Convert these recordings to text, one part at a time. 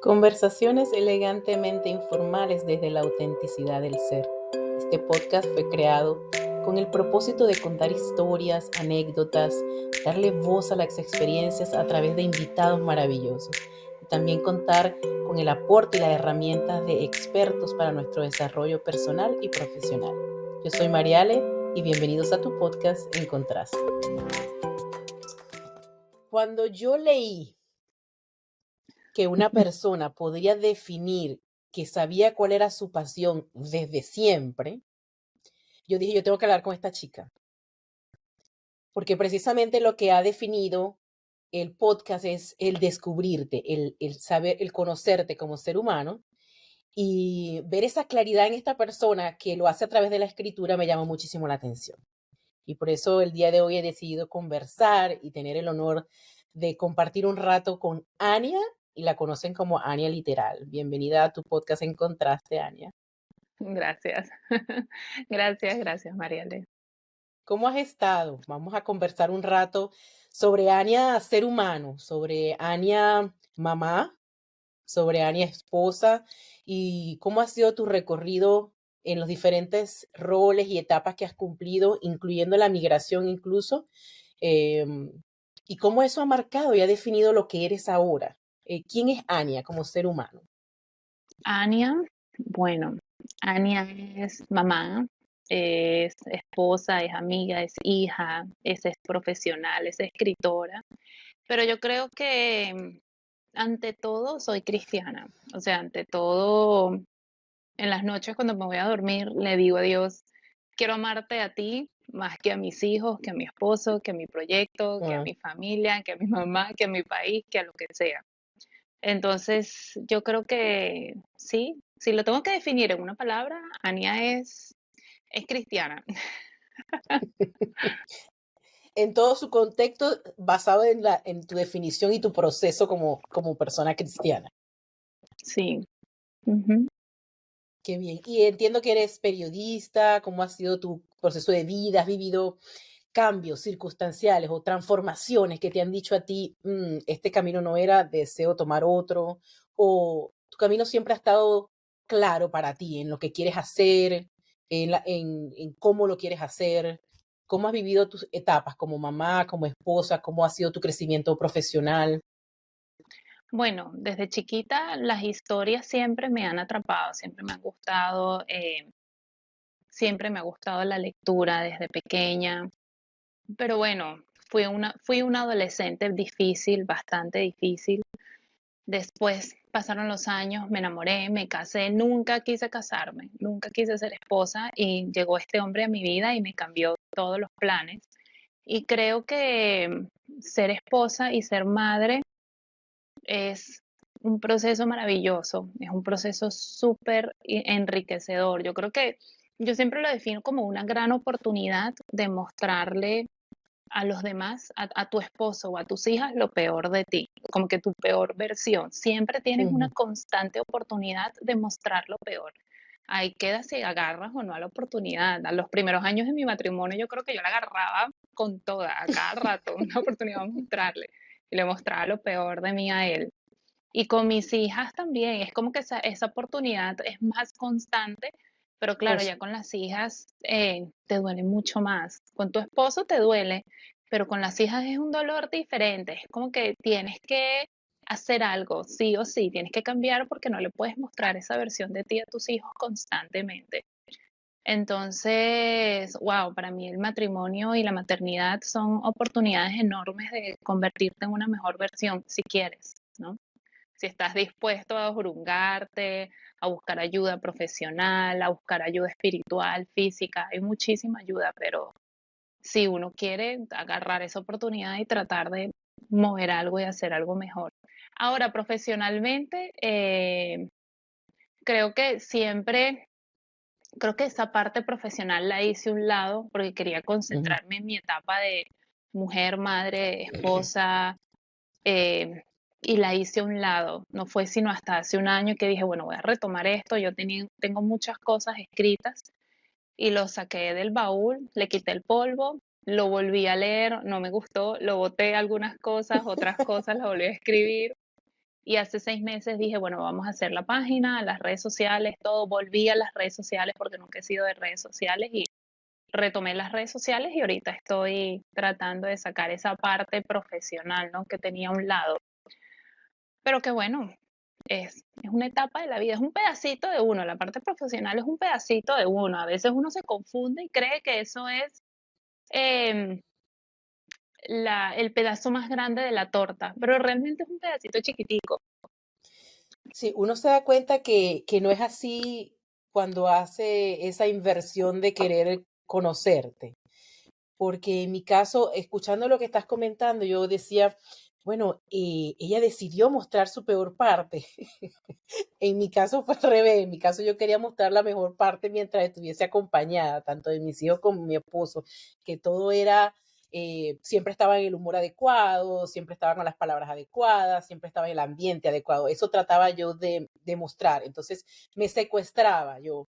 Conversaciones elegantemente informales desde la autenticidad del ser. Este podcast fue creado con el propósito de contar historias, anécdotas, darle voz a las experiencias a través de invitados maravillosos y también contar con el aporte y las herramientas de expertos para nuestro desarrollo personal y profesional. Yo soy Mariale y bienvenidos a tu podcast En Contraste. Cuando yo leí que una persona podría definir que sabía cuál era su pasión desde siempre, yo dije, yo tengo que hablar con esta chica, porque precisamente lo que ha definido el podcast es el descubrirte, el saber, el conocerte como ser humano y ver esa claridad en esta persona que lo hace a través de la escritura me llama muchísimo la atención. Y por eso el día de hoy he decidido conversar y tener el honor de compartir un rato con Ania, y la conocen como Ania Literal. Bienvenida a tu podcast En Contraste, Ania. Gracias. Gracias, Mariale. ¿Cómo has estado? Vamos a conversar un rato sobre Ania ser humano, sobre Ania mamá, sobre Ania esposa y cómo ha sido tu recorrido en los diferentes roles y etapas que has cumplido, incluyendo la migración incluso, em, y cómo eso ha marcado y ha definido lo que eres ahora. ¿Quién es Ania como ser humano? Ania, bueno, Ania es mamá, es esposa, es amiga, es hija, es profesional, es escritora, pero yo creo que ante todo soy cristiana. O sea, ante todo, en las noches cuando me voy a dormir, le digo a Dios, quiero amarte a ti más que a mis hijos, que a mi esposo, que a mi proyecto, que a Wow. mi familia, que a mi mamá, que a mi país, que a lo que sea. Entonces, yo creo que sí, si lo tengo que definir en una palabra, Ania es cristiana. En todo su contexto basado en tu definición y tu proceso como persona cristiana. Sí. Ujú. Qué bien. Y entiendo que eres periodista, cómo ha sido tu proceso de vida, has vivido cambios circunstanciales o transformaciones que te han dicho a ti, este camino no era, deseo tomar otro, o tu camino siempre ha estado claro para ti en lo que quieres hacer, en cómo lo quieres hacer, cómo has vivido tus etapas como mamá, como esposa, cómo ha sido tu crecimiento profesional. Bueno, desde chiquita las historias siempre me han atrapado, siempre me han gustado, siempre me ha gustado la lectura desde pequeña. Pero bueno, fui una adolescente difícil, bastante difícil. Después pasaron los años, me enamoré, me casé, nunca quise casarme, nunca quise ser esposa y llegó este hombre a mi vida y me cambió todos los planes. Y creo que ser esposa y ser madre es un proceso maravilloso, es un proceso súper enriquecedor. Yo creo que yo siempre lo defino como una gran oportunidad de mostrarle a los demás, a tu esposo o a tus hijas, lo peor de ti, como que tu peor versión. Siempre tienes una Ujú. constante oportunidad de mostrar lo peor. Ahí queda si agarras o no a la oportunidad. A los primeros años de mi matrimonio yo creo que yo la agarraba con toda, a cada rato, una oportunidad de mostrarle. Y le mostraba lo peor de mí a él. Y con mis hijas también, es como que esa oportunidad es más constante, pero Oh, claro, sí. ya con las hijas te duele mucho más. Con tu esposo te duele, pero con las hijas es un dolor diferente. Es como que tienes que hacer algo, sí o sí, tienes que cambiar porque no le puedes mostrar esa versión de ti a tus hijos constantemente. Entonces, wow, para mí el matrimonio y la maternidad son oportunidades enormes de convertirte en una mejor versión, si quieres, ¿no? Si estás dispuesto a jurungarte, a buscar ayuda profesional, a buscar ayuda espiritual, física, hay muchísima ayuda, pero si uno quiere agarrar esa oportunidad y tratar de mover algo y hacer algo mejor. Ahora, profesionalmente, creo que siempre, creo que esa parte profesional la hice a un lado porque quería Ujú. concentrarme en mi etapa de mujer, madre, esposa, eh, y la hice a un lado. No fue sino hasta hace un año que dije, bueno, voy a retomar esto. Tengo muchas cosas escritas y lo saqué del baúl, le quité el polvo, lo volví a leer, no me gustó, lo boté algunas cosas, otras cosas las volví a escribir Y hace 6 meses dije, bueno, vamos a hacer la página, las redes sociales, todo. Volví a las redes sociales porque nunca he sido de redes sociales y retomé las redes sociales y ahorita estoy tratando de sacar esa parte profesional, ¿no? Que tenía a un lado. Pero que bueno, es una etapa de la vida, es un pedacito de uno, la parte profesional es un pedacito de uno. A veces uno se confunde y cree que eso es em, el pedazo más grande de la torta, pero realmente es un pedacito chiquitico. Sí, uno se da cuenta que no es así cuando hace esa inversión de querer conocerte. Porque en mi caso, escuchando lo que estás comentando, yo decía, bueno, ella decidió mostrar su peor parte. En mi caso fue al revés, en mi caso yo quería mostrar la mejor parte mientras estuviese acompañada, tanto de mis hijos como de mi esposo, que todo era, siempre estaba en el humor adecuado, siempre estaba con las palabras adecuadas, siempre estaba en el ambiente adecuado. Eso trataba yo de mostrar. Entonces me secuestraba yo.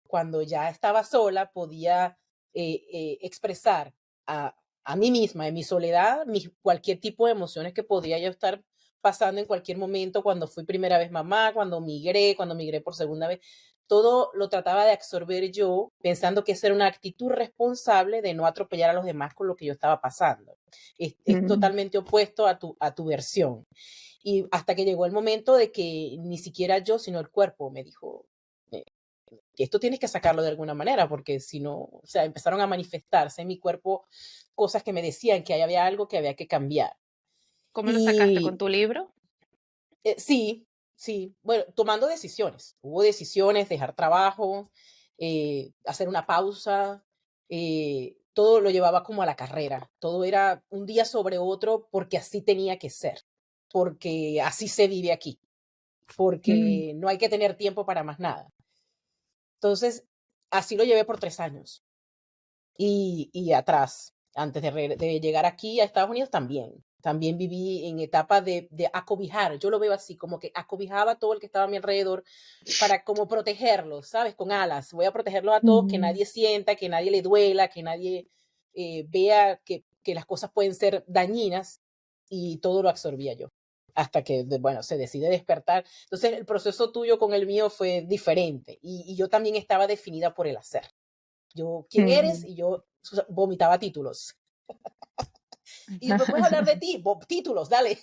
Cuando ya estaba sola, podía expresar a, a mí misma, en mi soledad, cualquier tipo de emociones que podía yo estar pasando en cualquier momento, cuando fui primera vez mamá, cuando migré por segunda vez, todo lo trataba de absorber yo, pensando que esa era una actitud responsable de no atropellar a los demás con lo que yo estaba pasando. Es Mm. totalmente opuesto a tu versión. Y hasta que llegó el momento de que ni siquiera yo, sino el cuerpo me dijo, eh, esto tienes que sacarlo de alguna manera, porque si no, o sea, empezaron a manifestarse en mi cuerpo cosas que me decían que había algo que había que cambiar. ¿Cómo lo sacaste con Y tu libro? sí, sí, bueno, tomando decisiones. Hubo decisiones, dejar trabajo, hacer una pausa, todo lo llevaba como a la carrera. Todo era un día sobre otro porque así tenía que ser, porque así se vive aquí, Mm. porque no hay que tener tiempo para más nada. Entonces, así lo llevé por 3 años. Y atrás, antes de llegar aquí a Estados Unidos también. También viví en etapas de acobijar, yo lo veo así, como que acobijaba a todo el que estaba a mi alrededor para como protegerlos, ¿sabes? Con alas. Voy a protegerlos a todos, que Mm. nadie sienta, que nadie le duela, que nadie vea que las cosas pueden ser dañinas y todo lo absorbía yo. Hasta que, bueno, se decide despertar. Entonces, el proceso tuyo con el mío fue diferente y yo también estaba definida por el hacer. Yo, ¿quién eres? Mm. Y yo vomitaba títulos. Y me puedes hablar de ti, títulos, dale.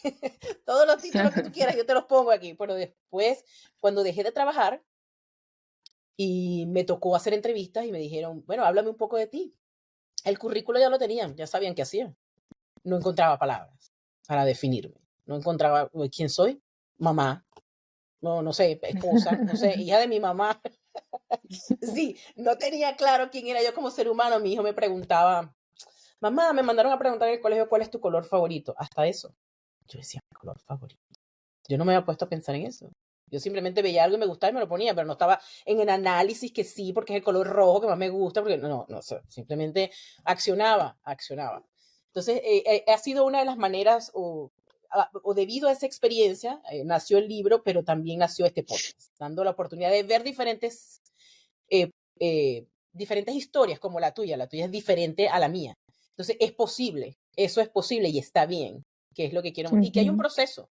Todos los títulos que tú quieras, yo te los pongo aquí. Pero después, cuando dejé de trabajar y me tocó hacer entrevistas y me dijeron, bueno, háblame un poco de ti. El currículo ya lo tenían, ya sabían qué hacía. No encontraba palabras para definirme. No encontraba quién soy. Mamá, no, no sé, esposa, no sé, hija de mi mamá. Sí, no tenía claro quién era yo como ser humano. Mi hijo me preguntaba, mamá, me mandaron a preguntar en el colegio cuál es tu color favorito. Hasta eso. Yo decía, mi color favorito. Yo no me había puesto a pensar en eso. Yo simplemente veía algo y me gustaba y me lo ponía, pero no estaba en el análisis que sí, porque es el color rojo que más me gusta, porque no, simplemente accionaba. Entonces, ha sido una de las maneras, o debido a esa experiencia, nació el libro, pero también nació este podcast, dando la oportunidad de ver eh, diferentes historias como la tuya. La tuya es diferente a la mía. Entonces, es posible, eso es posible y está bien, que es lo que quiero. Y que hay un Ujú. proceso,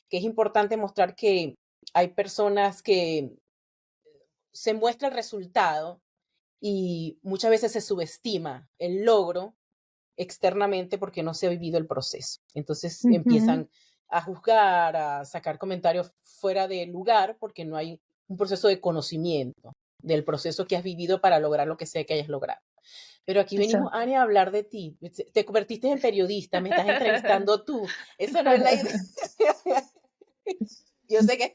que es importante mostrar que hay personas que se muestra el resultado y muchas veces se subestima el logro externamente porque no se ha vivido el proceso. Entonces Ujú. empiezan a juzgar, a sacar comentarios fuera de lugar porque no hay un proceso de conocimiento del proceso que has vivido para lograr lo que sea que hayas logrado. Pero aquí venimos, Exacto. Annie, a hablar de ti. Te convertiste en periodista, me estás entrevistando tú. Eso no es la idea. Yo sé que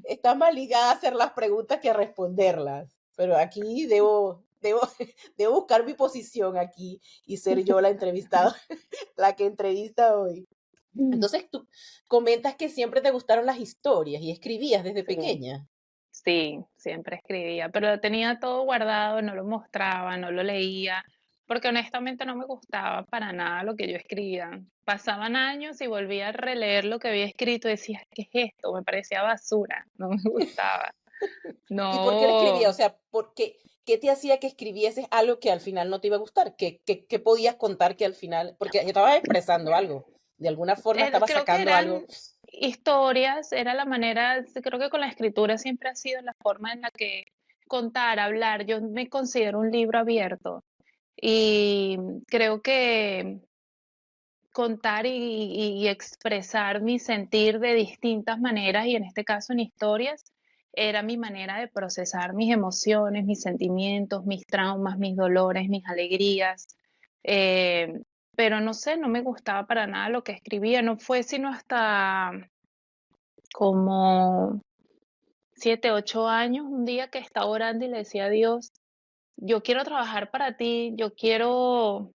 está más ligada a hacer las preguntas que a responderlas, pero aquí debo buscar mi posición aquí y ser yo la entrevistada, la que entrevista hoy. Entonces tú comentas que siempre te gustaron las historias y escribías desde Sí. pequeña. Sí, siempre escribía, pero lo tenía todo guardado, no lo mostraba, no lo leía, porque honestamente no me gustaba para nada lo que yo escribía. Pasaban años y volvía a releer lo que había escrito y decía, ¿qué es esto? Me parecía basura, no me gustaba. ¿Y por qué lo escribías? O No, sea, ¿qué te hacía que escribieses algo que al final no te iba a gustar? ¿Qué podías contar que al final, porque estabas expresando algo, de alguna forma estabas creo que sacando algo. historias, era la manera, creo que con la escritura siempre ha sido la forma en la que contar, hablar. Yo me considero un libro abierto y creo que contar y expresar mi sentir de distintas maneras y en este caso en historias era mi manera de procesar mis emociones, mis sentimientos, mis traumas, mis dolores, mis alegrías. Eh, pero no sé, no me gustaba para nada lo que escribía. No fue sino hasta como 7, 8 años, un día que estaba orando y le decía a Dios, yo quiero trabajar para ti, yo quiero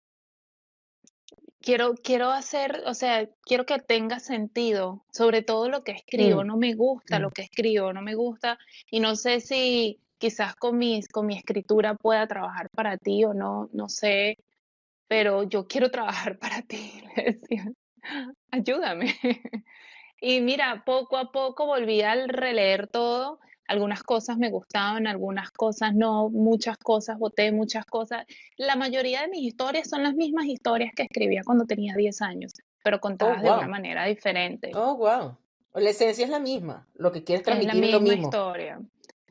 hacer, o sea, quiero que tenga sentido, sobre todo lo que escribo. Mm, No me gusta lo mm. que escribo, no me gusta, y no sé si quizás con mi escritura pueda trabajar para ti o no, no sé, pero yo quiero trabajar para ti, le decía, ayúdame. Y mira, poco a poco volví a releer todo. Algunas cosas me gustaban, algunas cosas no, muchas cosas boté, muchas cosas. La mayoría de mis historias son las mismas historias que escribía cuando tenía 10 años, pero Oh, contadas de una wow. manera diferente. Oh, wow. La esencia es la misma. Lo que quieres Es la transmitir es lo misma mismo. historia.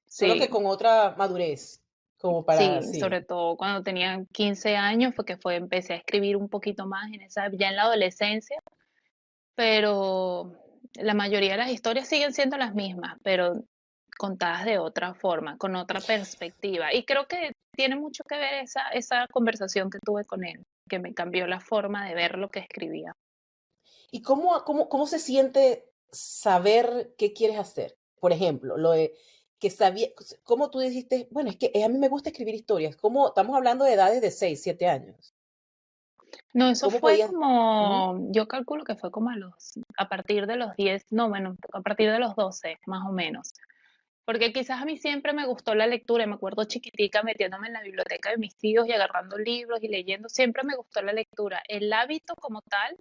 Solo Sí, que con otra madurez. Como para, sí, sí. sobre todo cuando tenía 15 años empecé a escribir un poquito más ya en la adolescencia, pero la mayoría de las historias siguen siendo las mismas, pero contadas de otra forma, con otra perspectiva. Y creo que tiene mucho que ver esa conversación que tuve con él, que me cambió la forma de ver lo que escribía. ¿Y cómo se siente saber qué quieres hacer? Por ejemplo, lo de que sabía, ¿cómo tú dijiste? Bueno, es que a mí me gusta escribir historias. ¿Cómo? Estamos hablando de edades de 6, 7 años. No, eso ¿Cómo fue podías? Ujú, como, yo calculo que fue como a partir de los 10, no, bueno, a partir de los 12, más o menos. Porque quizás a mí siempre me gustó la lectura, y me acuerdo chiquitica metiéndome en la biblioteca de mis tíos y agarrando libros y leyendo, siempre me gustó la lectura. El hábito como tal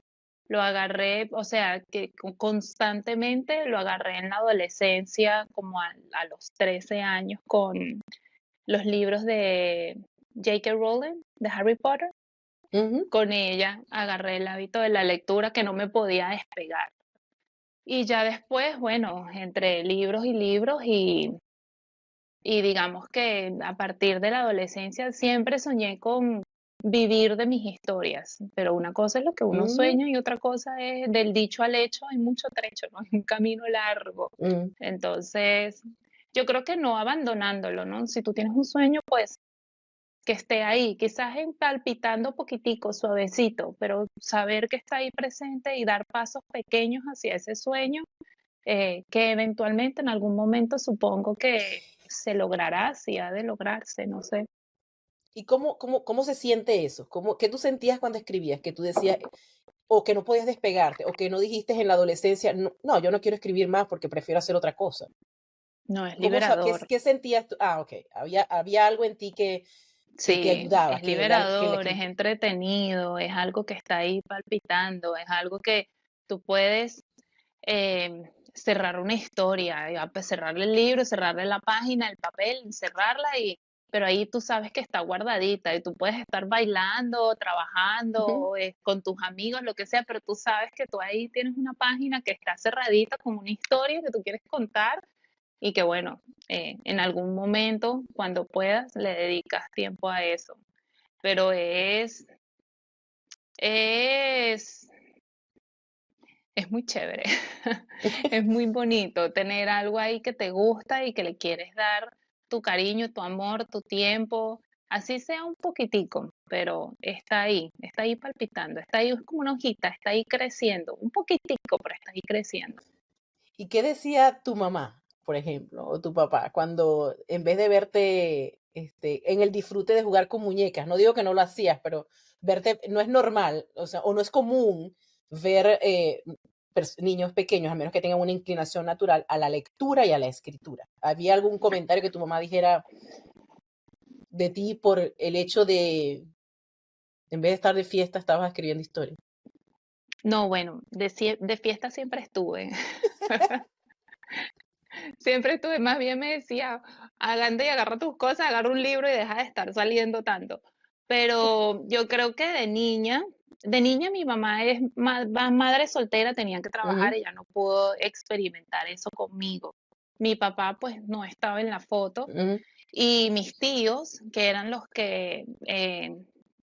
lo agarré, o sea, que constantemente lo agarré en la adolescencia, como a los 13 años, con los libros de J.K. Rowling, de Harry Potter. ujú, Con ella agarré el hábito de la lectura que no me podía despegar. Y ya después, bueno, entre libros y libros y digamos que a partir de la adolescencia siempre soñé con vivir de mis historias, pero una cosa es lo que uno ujú, sueña y otra cosa es del dicho al hecho, hay mucho trecho, ¿no? Hay un camino largo. mm. Entonces, yo creo que no abandonándolo, ¿no? Si tú tienes un sueño, pues que esté ahí, quizás en palpitando poquitico, suavecito, pero saber que está ahí presente y dar pasos pequeños hacia ese sueño, que eventualmente en algún momento supongo que se logrará, si ha de lograrse, no sé. ¿Y cómo se siente eso? ¿Qué tú sentías cuando escribías? Que tú decías, o que no podías despegarte, o que no dijiste en la adolescencia, no, no, yo no quiero escribir más porque prefiero hacer otra cosa. No, es ¿Qué, liberador. qué sentías tú? Ah, ok. Había algo en ti que te Sí, ayudaba, es que, la liberador, es escritura. entretenido, es algo que está ahí palpitando, es algo que tú puedes cerrar una historia, pues, cerrarle el libro, cerrarle la página, el papel, cerrarla pero ahí tú sabes que está guardadita y tú puedes estar bailando, Ujú. trabajando, con tus amigos, lo que sea, pero tú sabes que tú ahí tienes una página que está cerradita con una historia que tú quieres contar y que bueno, en algún momento, cuando puedas, le dedicas tiempo a eso. Pero es es muy chévere, es muy bonito tener algo ahí que te gusta y que le quieres dar tu cariño, tu amor, tu tiempo, así sea un poquitico, pero está ahí palpitando, está ahí es como una hojita, está ahí creciendo, un poquitico, pero está ahí creciendo. ¿Y qué decía tu mamá, por ejemplo, o tu papá, cuando en vez de verte en el disfrute de jugar con muñecas? No digo que no lo hacías, pero verte no es normal, o sea, o no es común ver niños pequeños, a menos que tengan una inclinación natural a la lectura y a la escritura. ¿Había algún comentario que tu mamá dijera de ti por el hecho de, en vez de estar de fiesta, estabas escribiendo historia? No, bueno, de fiesta siempre estuve. Siempre estuve, más bien me decía, anda y agarra tus cosas, agarra un libro y deja de estar saliendo tanto. Pero yo creo que de niña de niña mi mamá es madre soltera, tenía que trabajar, Ujú, ella no pudo experimentar eso conmigo. Mi papá pues no estaba en la foto ujú. y mis tíos, que eran los que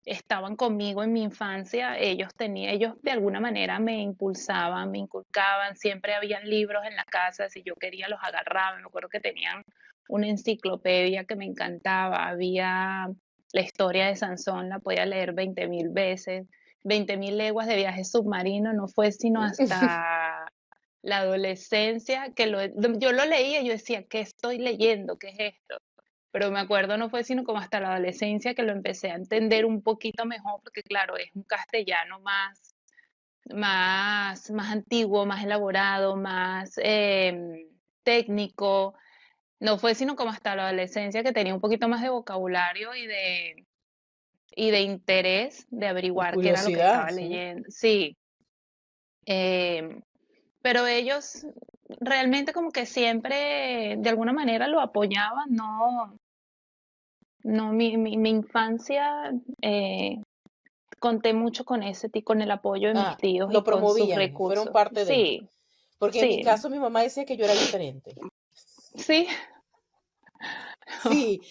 estaban conmigo en mi infancia, ellos de alguna manera me impulsaban, me inculcaban, siempre habían libros en la casa, si yo quería los agarraba, me acuerdo que tenían una enciclopedia que me encantaba, había la historia de Sansón, la podía leer 20.000 veces, 20.000 leguas de viaje submarino, no fue sino hasta la adolescencia que yo lo leía y yo decía, ¿qué estoy leyendo? ¿Qué es esto? Pero me acuerdo, no fue sino como hasta la adolescencia que lo empecé a entender un poquito mejor, porque claro, es un castellano más antiguo, más elaborado, más técnico. No fue sino como hasta la adolescencia que tenía un poquito más de vocabulario y de interés de De averiguar qué era lo que curiosidad, estaba sí. leyendo. Sí, em, pero ellos realmente como que siempre de alguna manera lo apoyaban, no, no, mi infancia conté mucho con con el apoyo de mis Ah, tíos y lo con sus promovían, fueron recursos. parte de. Sí, Porque en mi sí, caso mi mamá decía que yo era diferente. sí. Sí,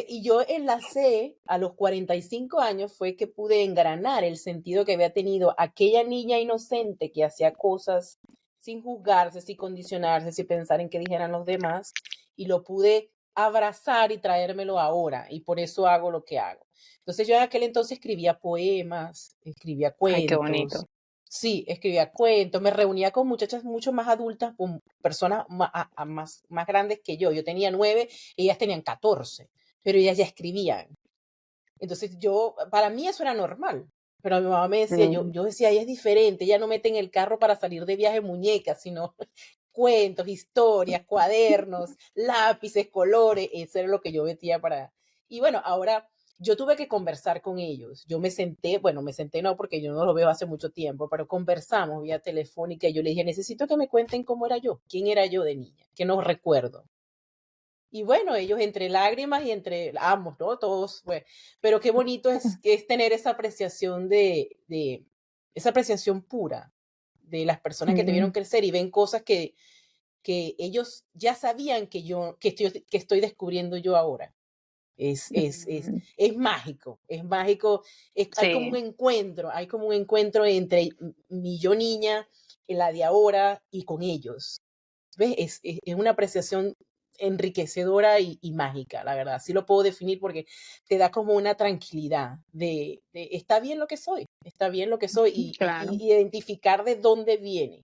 y yo enlacé a los 45 años fue que pude engranar el sentido que había tenido aquella niña inocente que hacía cosas sin juzgarse, sin condicionarse, sin pensar en qué dijeran los demás, y lo pude abrazar y traérmelo ahora, y por eso hago lo que hago. Entonces yo en aquel entonces escribía poemas, escribía Ay, qué bonito. cuentos, sí, escribía cuentos, me reunía con muchachas mucho más adultas, con personas más grandes que yo tenía 9, ellas tenían 14, pero ellas ya escribían. Entonces para mí eso era normal, pero mi mamá me decía, Mm, yo decía, ella es diferente, ella no mete en el carro para salir de viaje muñecas, sino cuentos, historias, cuadernos, lápices, colores, eso era lo que yo metía para. Y bueno, ahora yo tuve que conversar con ellos. Yo me senté, bueno, me senté no porque yo no lo veo hace mucho tiempo, pero conversamos vía telefónica y yo le dije, necesito que me cuenten cómo era yo, quién era yo de niña, que no recuerdo. Y bueno, ellos entre lágrimas y entre ambos, ¿no? Todos, pues, pero qué bonito es tener esa apreciación esa apreciación pura de las personas que te vieron mm, crecer y ven cosas que ellos ya sabían que estoy descubriendo yo ahora. mm, Es mágico, es mágico, sí, hay como un encuentro entre mi yo niña, la de ahora y con ellos. ¿Ves? Es una apreciación enriquecedora y mágica, la verdad. Así lo puedo definir porque te da como una tranquilidad está bien lo que soy, está bien lo que soy claro. y identificar de dónde viene,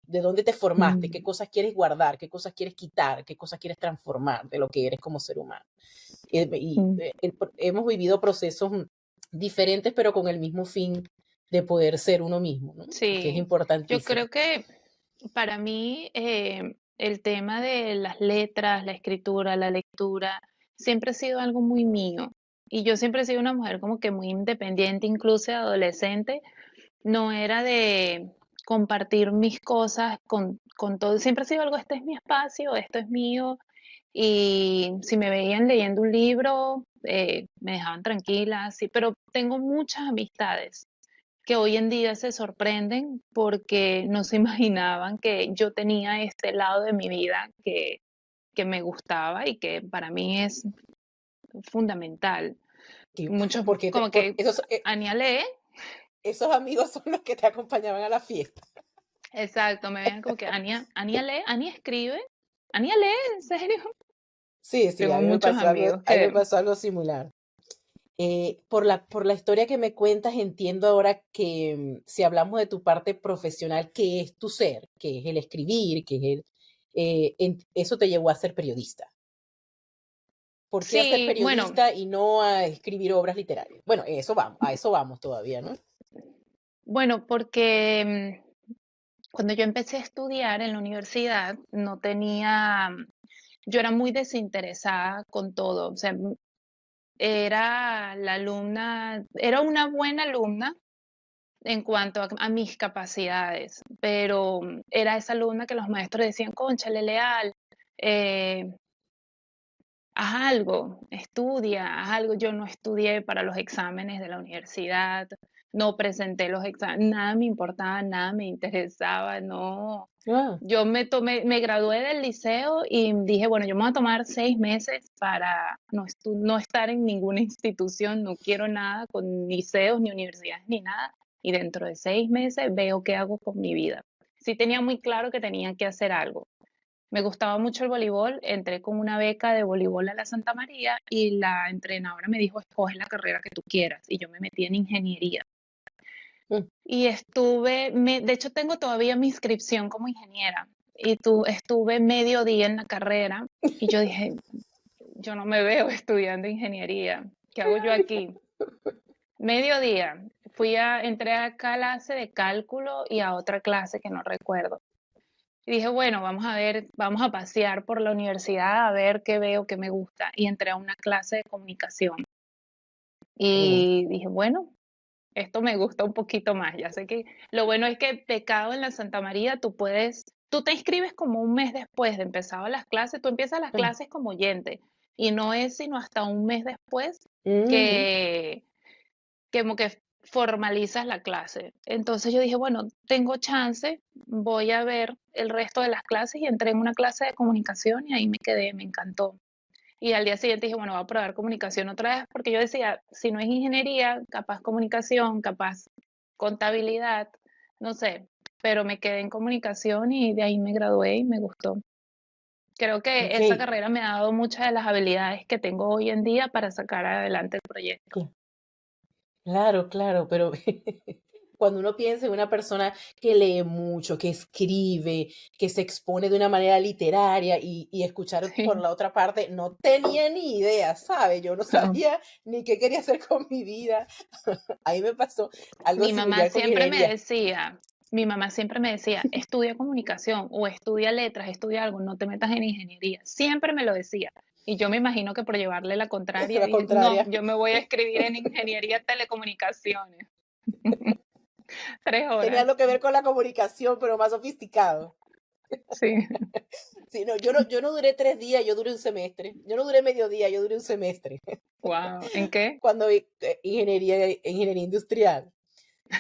de dónde te formaste, qué Mm, cosas quieres guardar, qué cosas quieres quitar, qué cosas quieres transformar de lo que eres como ser humano. mm, Hemos vivido procesos diferentes, pero con el mismo fin de poder ser uno mismo, ¿no? Que es sí, yo importantísimo. creo que para mí el tema de las letras, la escritura, la lectura, siempre ha sido algo muy mío. Y yo siempre he sido una mujer como que muy independiente, incluso de adolescente. No era de compartir mis cosas con todo. Siempre ha sido algo, este es mi espacio, esto es mío. Y si me veían leyendo un libro, me dejaban tranquila, sí. Pero tengo muchas amistades que hoy en día se sorprenden porque no se imaginaban que yo tenía este lado de mi vida que me gustaba y que para mí es fundamental. Sí, Muchos como porque que, Ania lee, esos amigos son los que te acompañaban a la fiesta. exacto, me veían como que Ania lee, Ania escribe, Ania lee, ¿en serio? Sí, sí, Tengo muchos amigos a mí me que pasó algo similar. Por la historia que me cuentas, entiendo ahora que si hablamos de tu parte profesional, que es tu ser, que es el escribir, que es eso te llevó a ser periodista. ¿Por qué a ser sí, bueno, periodista y no a escribir obras literarias? Bueno, a eso vamos todavía, ¿no? bueno, porque cuando yo empecé a estudiar en la universidad, no tenía, yo era muy desinteresada con todo, o sea, era la alumna, era una buena alumna en cuanto a mis capacidades, pero era esa alumna que los maestros decían, cónchale, leal, eh, haz algo, estudia, haz algo. Yo no estudié para los exámenes de la universidad, no presenté los exámenes, nada me importaba, nada me interesaba, no. Ah, Yo me gradué del liceo y dije, bueno, yo me voy a tomar 6 meses para no estar en ninguna institución, no quiero nada con liceos, ni universidades, ni nada. Y dentro de 6 meses veo qué hago con mi vida. Sí tenía muy claro que tenía que hacer algo. Me gustaba mucho el voleibol, entré con una beca de voleibol a la Santa María y la entrenadora me dijo, escoge la carrera que tú quieras. Y yo me metí en ingeniería. mm, Y de hecho tengo todavía mi inscripción como ingeniera y estuve medio día en la carrera y yo dije, yo no me veo estudiando ingeniería, ¿qué hago yo aquí? Medio día, entré a clase de cálculo y a otra clase que no recuerdo. Y dije, bueno, vamos a ver, vamos a pasear por la universidad a ver qué veo, qué me gusta. Y entré a una clase de comunicación. oh, Y dije, bueno, esto me gusta un poquito más. Ya sé que lo bueno es que becado en la Santa María, tú te inscribes como un mes después de empezado las clases, tú empiezas las ah, clases como oyente y no es sino hasta un mes después ujú, que, como que formalizas la clase. Entonces yo dije, bueno, tengo chance, voy a ver el resto de las clases y entré en una clase de comunicación y ahí me quedé, me encantó. Y al día siguiente dije, bueno, voy a probar comunicación otra vez, porque yo decía, si no es ingeniería, capaz comunicación, capaz contabilidad, no sé, pero me quedé en comunicación y de ahí me gradué y me gustó. Creo que ok, esa carrera me ha dado muchas de las habilidades que tengo hoy en día para sacar adelante el proyecto. claro, claro, pero cuando uno piensa en una persona que lee mucho, que escribe, que se expone de una manera literaria y escuchar por Sí. la otra parte, no tenía ni idea, ¿sabe? Yo no sabía ni qué quería hacer con mi vida. A mí me pasó algo Mi mamá similar con siempre me ingeniería. decía, mi mamá siempre me decía, estudia comunicación o estudia letras, estudia algo, no te metas en ingeniería. Siempre me lo decía. Y yo me imagino que por llevarle la contraria, La dije, no, contraria. yo me voy a escribir en ingeniería de telecomunicaciones. 3 horas. Tenía algo que ver con la comunicación, pero más sofisticado. Sí. Sí, no, yo no duré 3 días, yo duré un semestre. Yo no duré medio día, yo duré un semestre. Wow. ¿En qué? Cuando vi ingeniería industrial.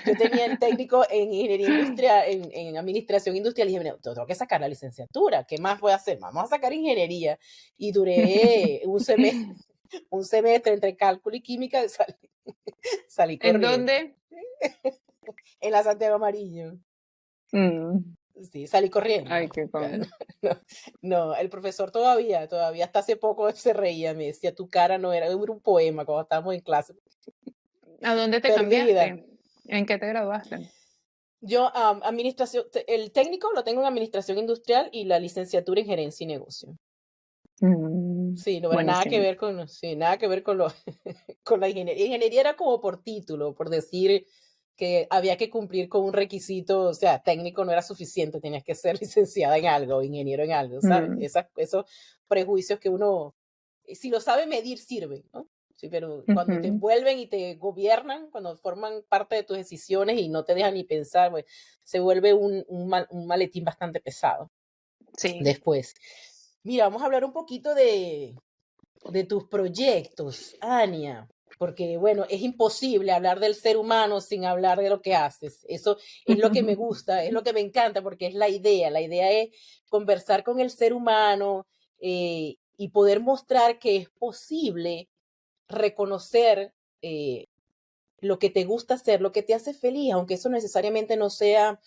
Yo tenía el técnico en ingeniería industrial, en administración industrial, y dije: "Bueno, tengo que sacar la licenciatura, ¿qué más voy a hacer? Vamos a sacar ingeniería". Y duré un semestre entre cálculo y química, salí ¿En corriendo. dónde? En la Santiago Amarillo. Mm, Sí, salí corriendo. ay, qué O sea, cómico. no, no, el profesor todavía hasta hace poco se reía, me decía: "Tu cara no era", era un poema cuando estábamos en clase. ¿A dónde te Perdida. cambiaste? ¿En qué te graduaste? Yo, administración, el técnico lo tengo en administración industrial y la licenciatura en gerencia y negocio. Mm, Sí, no, pero nada que buenísimo. ver con, sí, nada que ver con lo, con la ingeniería. Ingeniería era como por título, por decir que había que cumplir con un requisito, o sea, técnico no era suficiente, tenías que ser licenciada en algo, ingeniero en algo, ¿sabes? Mm, Esos prejuicios que uno, si lo sabe medir, sirve, ¿no? Sí, pero cuando te ujú. envuelven y te gobiernan, cuando forman parte de tus decisiones y no te dejan ni pensar, pues se vuelve un maletín bastante pesado Sí. después. Mira, vamos a hablar un poquito de tus proyectos, Ania, porque bueno, es imposible hablar del ser humano sin hablar de lo que haces. Eso es lo que me gusta, es lo que me encanta, porque es la idea. La idea es conversar con el ser humano y poder mostrar que es posible reconocer lo que te gusta hacer, lo que te hace feliz, aunque eso necesariamente no sea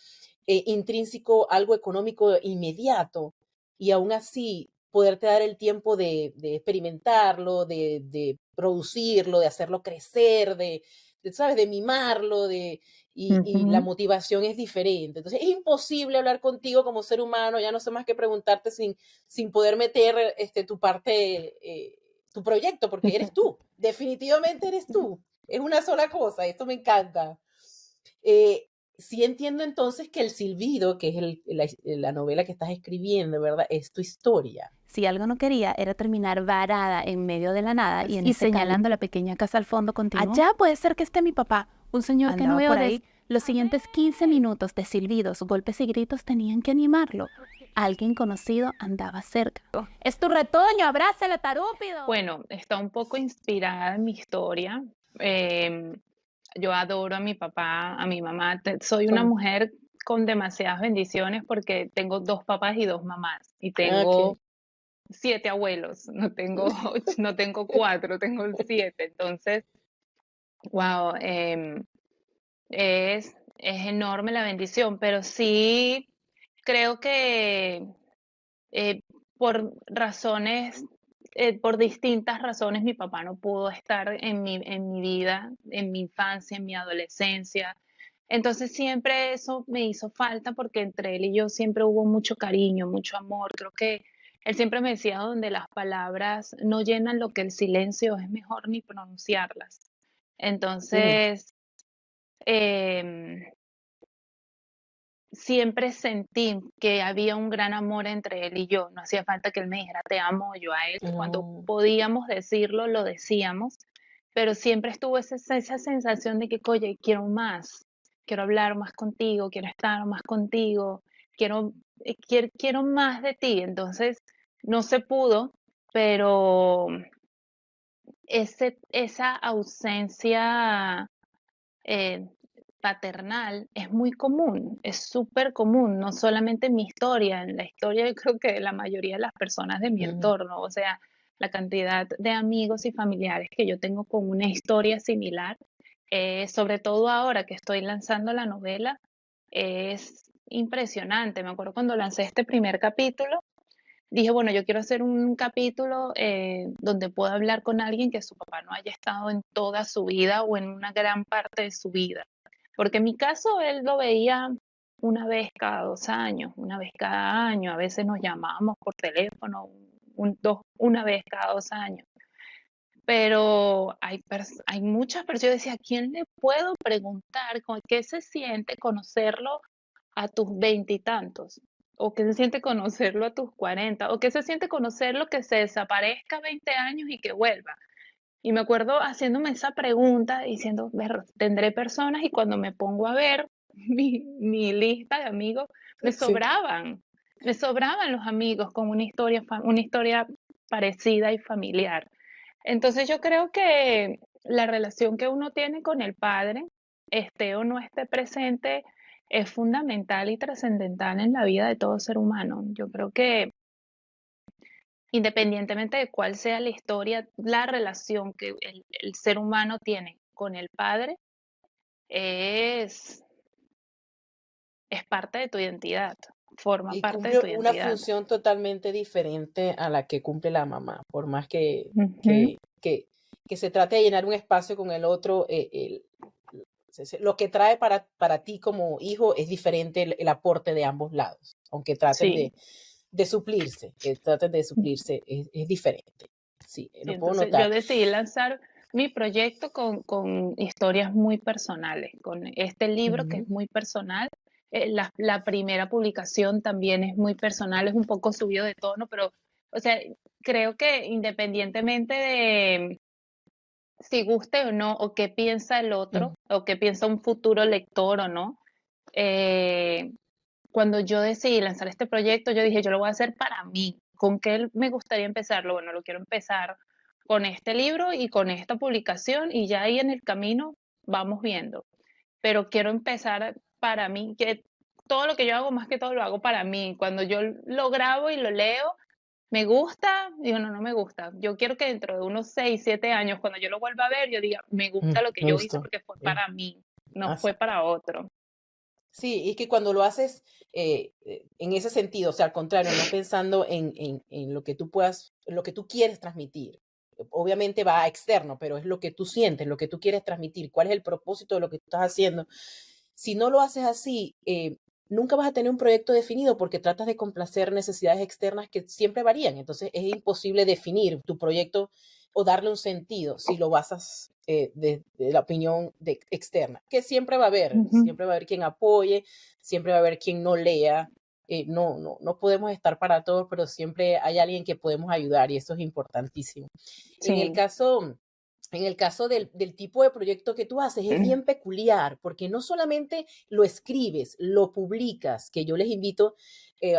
intrínseco, algo económico inmediato, y aún así poderte dar el tiempo de experimentarlo, de producirlo, de hacerlo crecer, ¿sabes? De mimarlo, y la Ujú. motivación es diferente. Entonces es imposible hablar contigo como ser humano, ya no sé más que preguntarte sin poder meter tu parte, tu proyecto, porque eres tú, definitivamente eres tú. Es una sola cosa, esto me encanta. Eh, sí entiendo entonces que El Silbido, que es la novela que estás escribiendo, ¿verdad? Es tu historia. Si algo no quería era terminar varada en medio de la nada y en Y ese calor. señalando la pequeña casa al fondo continuó. Allá puede ser que esté mi papá. Un señor que no Andaba veo por de... ahí. Los siguientes 15 minutos de silbidos, golpes y gritos tenían que animarlo. Alguien conocido andaba cerca. Es tu retoño, abrázala, tarúpido. Bueno, está un poco inspirada en mi historia. Em, Yo adoro a mi papá, a mi mamá. Soy una Son, mujer con demasiadas bendiciones porque tengo 2 papás y 2 mamás, y ok. tengo 7 abuelos, no tengo no tengo 4, tengo 7. Entonces, wow, es enorme la bendición, pero sí creo que eh, por razones, por distintas razones, mi papá no pudo estar en mi vida, en mi infancia, en mi adolescencia. Entonces siempre eso me hizo falta porque entre él y yo siempre hubo mucho cariño, mucho amor. Creo que él siempre me decía donde las palabras no llenan lo que el silencio es mejor ni pronunciarlas. Ujú, Entonces, em, siempre sentí que había un gran amor entre él y yo. No hacía falta que él me dijera te amo, yo a él. Cuando mm, podíamos decirlo, lo decíamos, pero siempre estuvo esa sensación de que, oye, quiero más, quiero hablar más contigo, quiero estar más contigo, quiero más de ti. Entonces, no se pudo, pero esa ausencia eh, paternal es muy común, es súper común, no solamente en mi historia, en la historia yo creo que de la mayoría de las personas de mi ujú, entorno, o sea, la cantidad de amigos y familiares que yo tengo con una historia similar, sobre todo ahora que estoy lanzando la novela, es impresionante. Me acuerdo cuando lancé este primer capítulo, dije, bueno, yo quiero hacer un capítulo donde pueda hablar con alguien que su papá no haya estado en toda su vida o en una gran parte de su vida. Porque en mi caso, él lo veía una vez cada 2 años, una vez cada año, a veces nos llamábamos por teléfono, una vez cada 2 años. Pero hay muchas personas, yo decía, ¿a quién le puedo preguntar qué se siente conocerlo a tus veintitantos? ¿O qué se siente conocerlo a tus 40? ¿O qué se siente conocerlo que se desaparezca 20 años y que vuelva? Y me acuerdo haciéndome esa pregunta, diciendo, "Ver, tendré personas", y cuando me pongo a ver mi lista de amigos, sí. me sobraban los amigos con una historia parecida y familiar. Entonces yo creo que la relación que uno tiene con el padre, esté o no esté presente, es fundamental y trascendental en la vida de todo ser humano. Yo creo que independientemente de cuál sea la historia, la relación que el ser humano tiene con el padre es, es parte de tu identidad, forma Y parte de cumple tu una identidad. función totalmente diferente a la que cumple la mamá, por más Ujú, que se trate de llenar un espacio con el otro, lo que trae para ti como hijo es diferente el aporte de ambos lados, aunque traten sí. de suplirse, que traten de suplirse, es diferente. Sí, Sí, lo puedo entonces yo notar. decidí lanzar mi proyecto con historias muy personales, con este libro que es Ujú, muy personal. La primera publicación también es muy personal, es un poco subido de tono, pero, o sea, creo que independientemente de si guste o no, o qué piensa el otro, ujú, o qué piensa un futuro lector o no, eh, cuando yo decidí lanzar este proyecto, yo dije, yo lo voy a hacer para mí. ¿Con qué me gustaría empezarlo? Bueno, lo quiero empezar con este libro y con esta publicación, y ya ahí en el camino vamos viendo. Pero quiero empezar para mí, que todo lo que yo hago, más que todo lo hago para mí. Cuando yo lo grabo y lo leo, me gusta, digo, no, no me gusta. Yo quiero que dentro de unos 6, 7 años, cuando yo lo vuelva a ver, yo diga, me gusta lo que me yo hice gustó. porque fue Eh, para mí, no fue así. para otro. Sí, y que cuando lo haces en ese sentido, o sea, al contrario, no pensando en lo que tú puedas, lo que tú quieres transmitir. Obviamente va a externo, pero es lo que tú sientes, lo que tú quieres transmitir, cuál es el propósito de lo que tú estás haciendo. Si no lo haces así, nunca vas a tener un proyecto definido porque tratas de complacer necesidades externas que siempre varían. Entonces es imposible definir tu proyecto o darle un sentido si lo basas de la opinión externa, que Ujú. siempre va a haber quien apoye, siempre va a haber quien no lea. No podemos estar para todos, pero siempre hay alguien que podemos ayudar y eso es importantísimo. En el Sí. caso, en el caso del tipo de proyecto que tú haces, es bien peculiar, porque no solamente lo escribes, lo publicas, que yo les invito,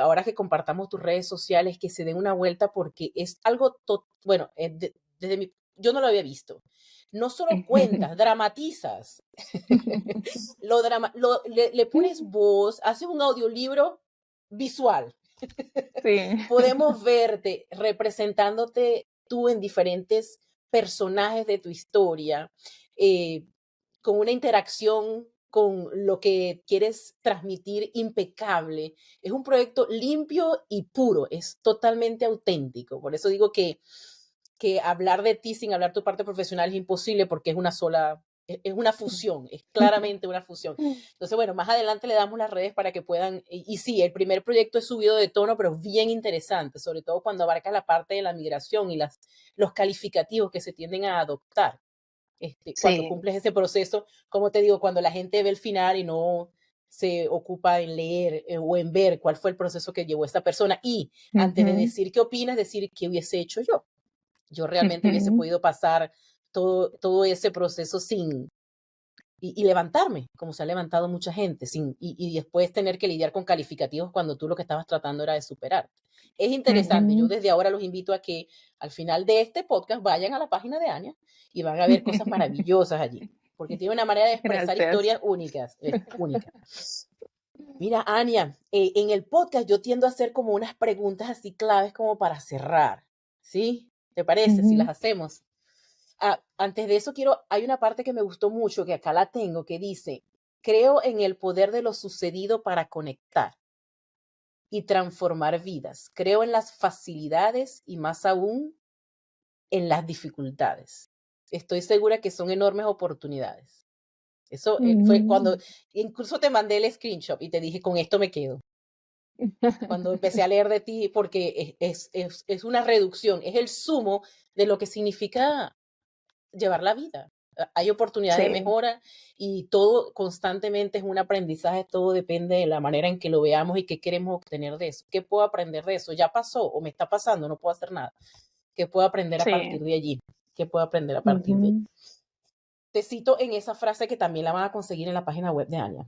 ahora que compartamos tus redes sociales, que se den una vuelta, porque es algo, bueno, desde mi, yo no lo había visto. no solo cuentas, dramatizas. Le pones voz, haces un audiolibro visual. Sí. Podemos verte representándote tú en diferentes personajes de tu historia, con una interacción con lo que quieres transmitir impecable. Es un proyecto limpio y puro, es totalmente auténtico. Por eso digo que hablar de ti sin hablar tu parte profesional es imposible porque es una sola, es una fusión, es claramente una fusión. Entonces, bueno, más adelante le damos las redes para que puedan, y sí, el primer proyecto es subido de tono, pero bien interesante, sobre todo cuando abarca la parte de la migración y los calificativos que se tienden a adoptar. Cuando Sí. cumples ese proceso, como te digo, cuando la gente ve el final y no se ocupa en leer o en ver cuál fue el proceso que llevó esta persona y antes de decir qué opinas, decir qué hubiese hecho yo. Yo realmente hubiese podido pasar todo ese proceso sin, y levantarme, como se ha levantado mucha gente, y después tener que lidiar con calificativos cuando tú lo que estabas tratando era de superar. Es interesante, yo desde ahora los invito a que al final de este podcast vayan a la página de Ania y van a ver cosas maravillosas allí, porque tiene una manera de expresar Gracias. historias únicas, única. Mira, Ania, en el podcast yo tiendo a hacer como unas preguntas así claves como para cerrar, ¿sí? ¿Te parece si las hacemos? Antes de eso hay una parte que me gustó mucho, que acá la tengo, que dice, creo en el poder de lo sucedido para conectar y transformar vidas. Creo en las facilidades y más aún en las dificultades. Estoy segura que son enormes oportunidades. Eso fue cuando, incluso te mandé el screenshot y te dije, con esto me quedo. Cuando empecé a leer de ti, porque es una reducción, es el sumo de lo que significa llevar la vida. Hay oportunidades de Sí. mejora y todo constantemente es un aprendizaje, todo depende de la manera en que lo veamos y qué queremos obtener de eso. ¿Qué puedo aprender de eso? ¿Ya pasó o me está pasando? No puedo hacer nada. ¿Qué puedo aprender a partir Sí. de allí? ¿Qué puedo aprender a partir de allí? Te cito en esa frase que también la van a conseguir en la página web de Ania.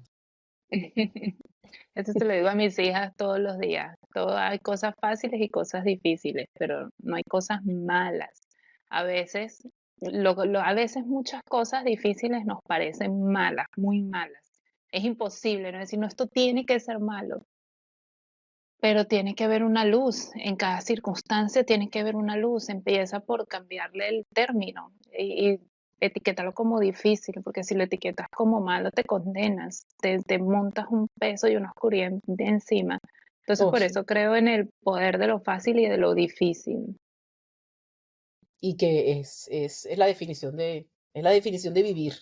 Eso se lo digo a mis hijas todos los días. Hay cosas fáciles y cosas difíciles, pero no hay cosas malas. A veces, a veces muchas cosas difíciles nos parecen malas, muy malas. Es imposible, ¿no? Decir, no, esto tiene que ser malo, pero tiene que haber una luz. En cada circunstancia tiene que haber una luz. Empieza por cambiarle el término y etiquetarlo como difícil, porque si lo etiquetas como malo te condenas, te montas un peso y una oscuridad encima. Entonces, por Sí. eso creo en el poder de lo fácil y de lo difícil. Y que es la definición de vivir.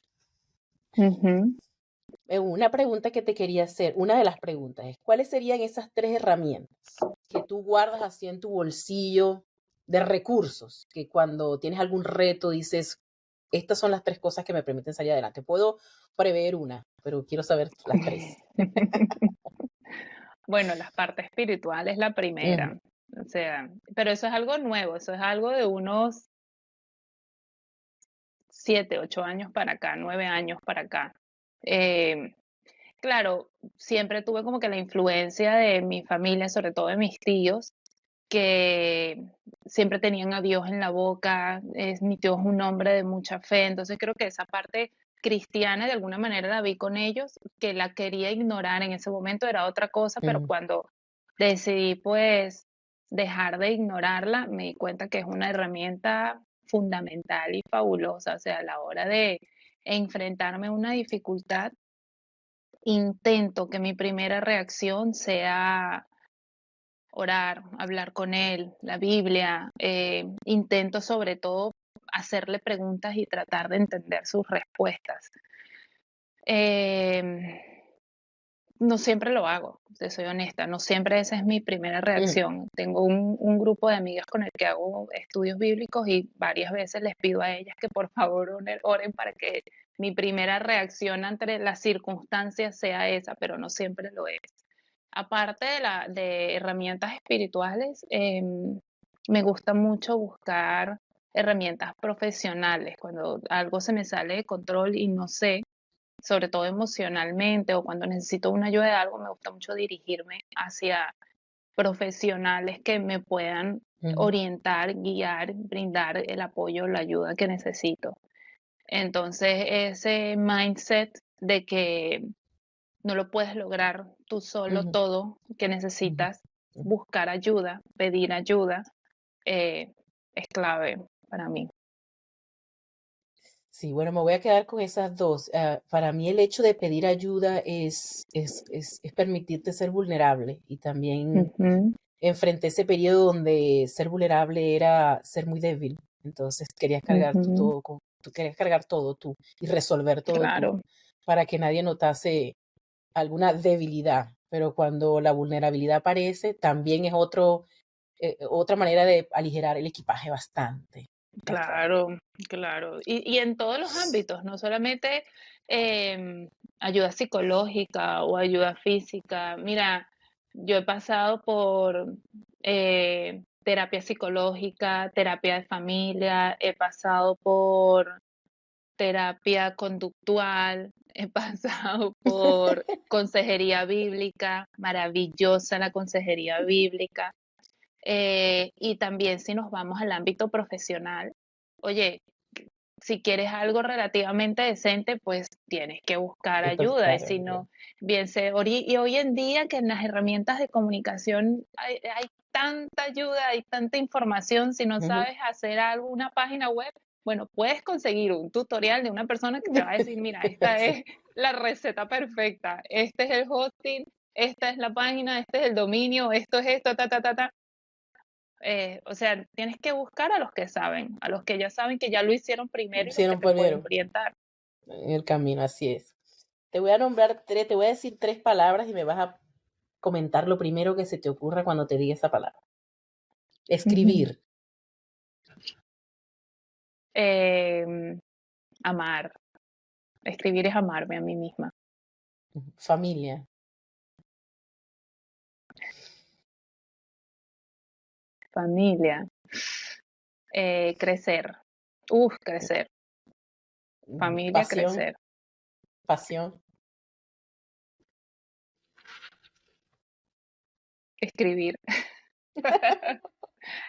Una pregunta que te quería hacer, una de las preguntas es, ¿cuáles serían esas 3 herramientas que tú guardas así en tu bolsillo de recursos, que cuando tienes algún reto dices, estas son las 3 cosas que me permiten salir adelante? Puedo prever una, pero quiero saber las 3. Bueno, la parte espiritual es la primera. O sea, pero eso es algo nuevo, eso es algo de unos 7, 8 años para acá, 9 años para acá. Claro, siempre tuve como que la influencia de mi familia, sobre todo de mis tíos, que siempre tenían a Dios en la boca. Mi tío es un hombre de mucha fe, entonces creo que esa parte cristiana de alguna manera la vi con ellos, que la quería ignorar en ese momento era otra cosa, pero cuando decidí pues dejar de ignorarla, me di cuenta que es una herramienta fundamental y fabulosa, o sea, a la hora de enfrentarme a una dificultad, intento que mi primera reacción sea orar, hablar con él, la Biblia. Intento sobre todo hacerle preguntas y tratar de entender sus respuestas. Em, no siempre lo hago, te soy honesta, no siempre esa es mi primera reacción. Tengo un grupo de amigas con el que hago estudios bíblicos y varias veces les pido a ellas que por favor oren para que mi primera reacción ante las circunstancias sea esa, pero no siempre lo es. Aparte de herramientas espirituales, me gusta mucho buscar herramientas profesionales. Cuando algo se me sale de control y no sé, sobre todo emocionalmente o cuando necesito una ayuda de algo, me gusta mucho dirigirme hacia profesionales que me puedan orientar, guiar, brindar el apoyo, la ayuda que necesito. Entonces, ese mindset de que no lo puedes lograr tú solo Ujú, todo, que ujú, necesitas ujú. buscar ayuda, pedir ayuda, eh, es clave para mí. Sí, bueno, me voy a quedar con esas dos. Para mí el hecho de pedir ayuda es permitirte ser vulnerable y también Ujú, enfrenté ese periodo donde ser vulnerable era ser muy débil. Entonces querías cargar tú ujú, todo, tú querías cargar todo tú y resolver todo tú claro, para que nadie notase alguna debilidad. Pero cuando la vulnerabilidad aparece, también es otra manera de aligerar el equipaje bastante, bastante. claro, claro. Y en todos los ámbitos, no solamente ayuda psicológica o ayuda física. Mira, yo he pasado por terapia psicológica, terapia de familia, he pasado por terapia conductual, he pasado por consejería bíblica, maravillosa la consejería bíblica. Y también si nos vamos al ámbito profesional, oye, si quieres algo relativamente decente, pues tienes que buscar Hay que ayuda. Y buscar si ayuda. no, bien se, y hoy en día que en las herramientas de comunicación hay tanta ayuda, hay tanta información, si no Ujú. sabes hacer algo, una página web, bueno, puedes conseguir un tutorial de una persona que te va a decir, mira, esta Sí. es la receta perfecta, este es el hosting, esta es la página, este es el dominio, esto es esto, ta, ta, ta, ta. O sea, tienes que buscar a los que saben, a los que ya saben que ya lo hicieron primero y los que Hicieron te pueden primero orientar. en el camino, así es. Te voy a nombrar tres, te voy a decir tres palabras y me vas a comentar lo primero que se te ocurra cuando te diga esa palabra. Ujú. Escribir, Em, Amar. Escribir es amarme a mí misma. familia, Familia. Crecer. Crecer. Familia, pasión, crecer. pasión, Escribir.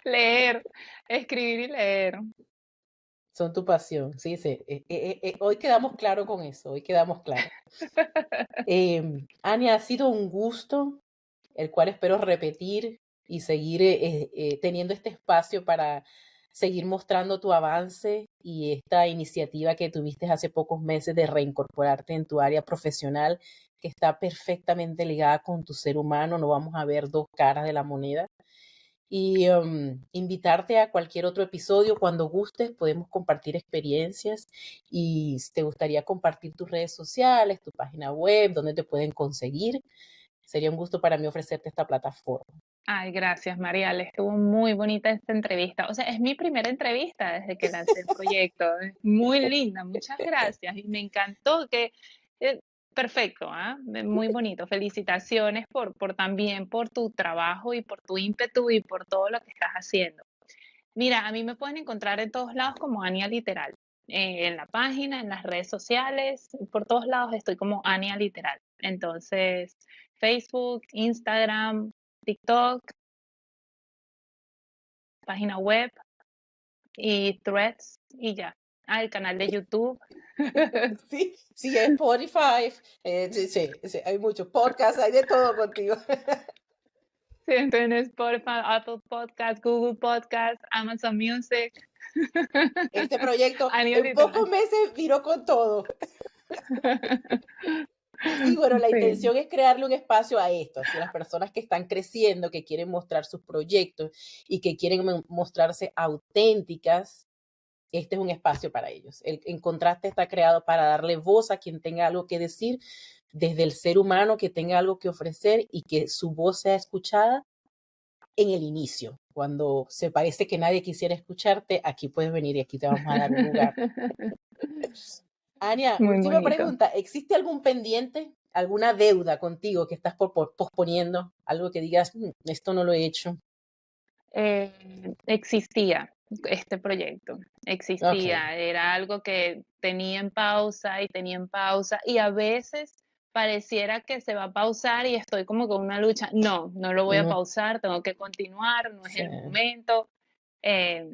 Leer. Escribir y leer. son tu pasión. Sí, sí. Hoy quedamos claro con eso, hoy quedamos claro. Ania, ha sido un gusto, el cual espero repetir y seguir teniendo este espacio para seguir mostrando tu avance y esta iniciativa que tuviste hace pocos meses de reincorporarte en tu área profesional, que está perfectamente ligada con tu ser humano. No vamos a ver dos caras de la moneda. Y invitarte a cualquier otro episodio cuando gustes, podemos compartir experiencias y si te gustaría compartir tus redes sociales, tu página web, donde te pueden conseguir, sería un gusto para mí ofrecerte esta plataforma. Ay, gracias, Marial. Estuvo muy bonita esta entrevista. O sea, es mi primera entrevista desde que lancé el proyecto. Es muy linda, muchas gracias. Y me encantó que, eh, perfecto, ¿ah? Muy bonito. Felicitaciones por también por tu trabajo y por tu ímpetu y por todo lo que estás haciendo. Mira, a mí me pueden encontrar en todos lados como Ania Literal. En la página, en las redes sociales, por todos lados estoy como Ania Literal. Entonces, Facebook, Instagram, TikTok, página web y Threads y ya. El canal de YouTube. Sí, sí, Spotify, sí, sí, sí, hay muchos podcasts, hay de todo contigo. Siento en Spotify, Apple Podcast, Google Podcast, Amazon Music. Este proyecto Ania en pocos Literal. meses viró con todo. Sí, bueno, la Sí. intención es crearle un espacio a esto, hacia las personas que están creciendo, que quieren mostrar sus proyectos y que quieren mostrarse auténticas. Este es un espacio para ellos. En Contraste está creado para darle voz a quien tenga algo que decir, desde el ser humano que tenga algo que ofrecer y que su voz sea escuchada en el inicio. Cuando se parece que nadie quisiera escucharte, aquí puedes venir y aquí te vamos a dar un lugar. Ania, Muy última bonito. pregunta. ¿Existe algún pendiente, alguna deuda contigo que estás posponiendo? Algo que digas, esto no lo he hecho. Existía este proyecto, Ok. existía, era algo que tenía en pausa y tenía en pausa y a veces pareciera que se va a pausar y estoy como con una lucha. No, no lo voy a No pausar, tengo que continuar, no es sé. el momento. Eh,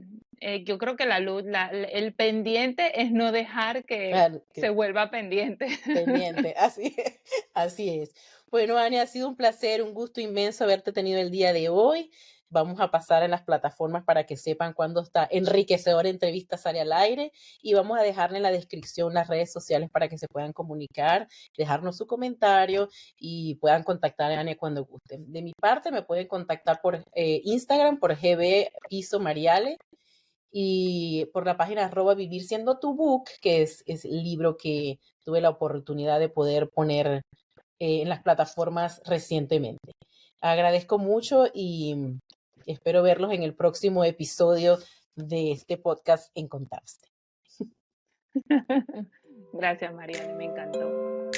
yo creo que el pendiente es no dejar que Claro, se vuelva pendiente. pendiente, así es, así es. Bueno, Ani, ha sido un placer, un gusto inmenso haberte tenido el día de hoy. Vamos a pasar en las plataformas para que sepan cuándo esta enriquecedora entrevista sale al aire y vamos a dejarle en la descripción las redes sociales para que se puedan comunicar, dejarnos su comentario y puedan contactar a Ania cuando gusten. De mi parte, me pueden contactar por Instagram, por gb_mariale y por la página @vivir siendo tu book, que es el libro que tuve la oportunidad de poder poner en las plataformas recientemente. Agradezco mucho y espero verlos en el próximo episodio de este podcast En Contaste. Gracias, Mariana, me encantó.